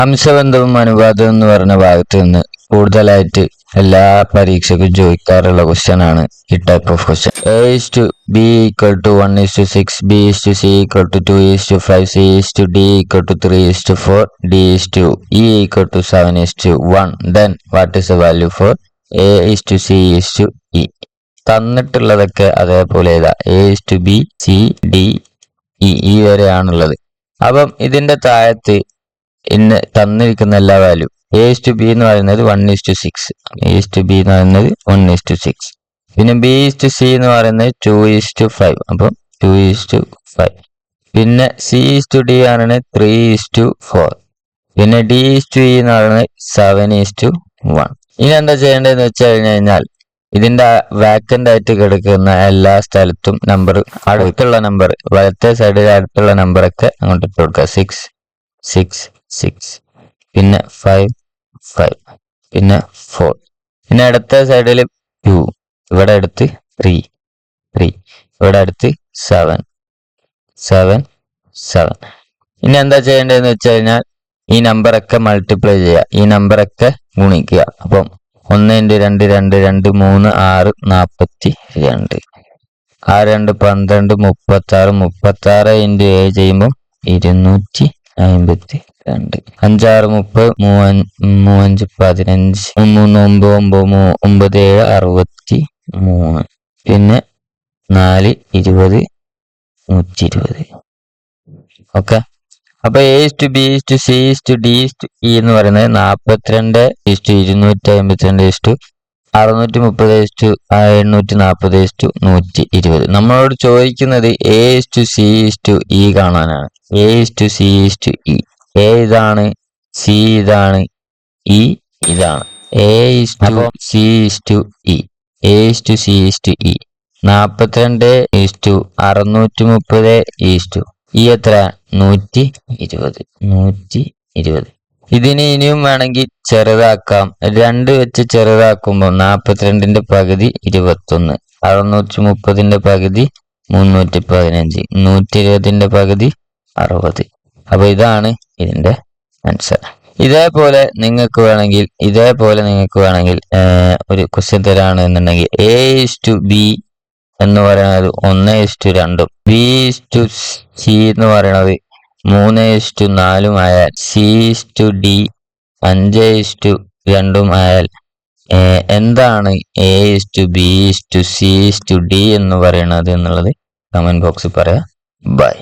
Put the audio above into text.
അംശബന്ധവും അനുപാതം എന്ന് പറഞ്ഞ ഭാഗത്ത് നിന്ന് കൂടുതലായിട്ട് എല്ലാ പരീക്ഷയ്ക്കും ചോദിക്കാറുള്ള ക്വസ്റ്റ്യൻ ആണ് ഈ type of question. A:B = 1:6, B:C = 2:5, C:D = 3:4, D:E = 7:1. Then what is the value for A:C:E? തന്നിട്ടുള്ളതൊക്കെ അതേപോലെ A:B, C, D, E വരെയാണുള്ളത്. അപ്പം ഇതിന്റെ താഴത്ത് ഇന്ന് തന്നിരിക്കുന്ന എല്ലാ വാല്യൂ A:B എന്ന് പറയുന്നത് 1:6, A:B എന്ന് പറയുന്നത് 1:6, പിന്നെ B:C എന്ന് പറയുന്നത് 2:5, അപ്പം 2:5, പിന്നെ C:D ആണ് 3:4, പിന്നെ D:E എന്ന് പറയുന്നത് 7:1. ഇനി എന്താ ചെയ്യേണ്ടതെന്ന് വെച്ച് കഴിഞ്ഞാൽ ഇതിന്റെ വാക്കന്റ് ആയിട്ട് കിടക്കുന്ന എല്ലാ സ്ഥലത്തും നമ്പർ, അടുത്തുള്ള നമ്പർ, വലത്തെ സൈഡിൽ അടുത്തുള്ള നമ്പറൊക്കെ അങ്ങോട്ട് ഇട്ട് കൊടുക്കുക. 6, 6, 6, പിന്നെ 5, 5, പിന്നെ 4, പിന്നെ അടുത്ത സൈഡിൽ 2, ഇവിടെ അടുത്ത് 3, 3, ഇവിടെ അടുത്ത് 7, 7, 7. ഇനി എന്താ ചെയ്യേണ്ടതെന്ന് വെച്ച് കഴിഞ്ഞാൽ ഈ നമ്പറൊക്കെ മൾട്ടിപ്ലൈ ചെയ്യുക, ഈ നമ്പറൊക്കെ ഗുണിക്കുക. അപ്പം 1 × 2 2 2 3 6 42, 6 2 12 36, 36 × 7 ചെയ്യുമ്പോൾ 252, 5 6 30, 3 5 15, 3 9 9 7 63, പിന്നെ 4 20 120. ഓക്കെ, അപ്പൊ A:B, C, D, E എന്ന് പറയുന്നത് 42, 252, 630, 740, 120. നമ്മളോട് ചോദിക്കുന്നത് A:C, E കാണാനാണ്. A:C, E. A ഇതാണ്, C ഇതാണ്, E ഇതാണ്. A:C, E. A:C, E. 42 630 ഈ എത്ര? 120, 120. ഇതിന് ഇനിയും വേണമെങ്കിൽ ചെറുതാക്കാം. 2 വെച്ച് ചെറുതാക്കുമ്പോൾ 42ന്റെ പകുതി 21, 630ന്റെ പകുതി 315, 120ന്റെ പകുതി 60. അപ്പൊ ഇതാണ് ഇതിന്റെ ആൻസർ. ഇതേപോലെ നിങ്ങൾക്ക് വേണമെങ്കിൽ ഒരു ക്വസ്റ്റ്യൻ തരാണ് എന്നുണ്ടെങ്കിൽ A:B എന്ന് പറയുന്നത് 1:2, B:C എന്ന് പറയുന്നത് 3:4 ആയാൽ, C:D 5:2 ആയാൽ എന്താണ് A:B:C:D എന്ന് പറയുന്നത് എന്നുള്ളത് കമന്റ് ബോക്സിൽ പറയാം. ബൈ.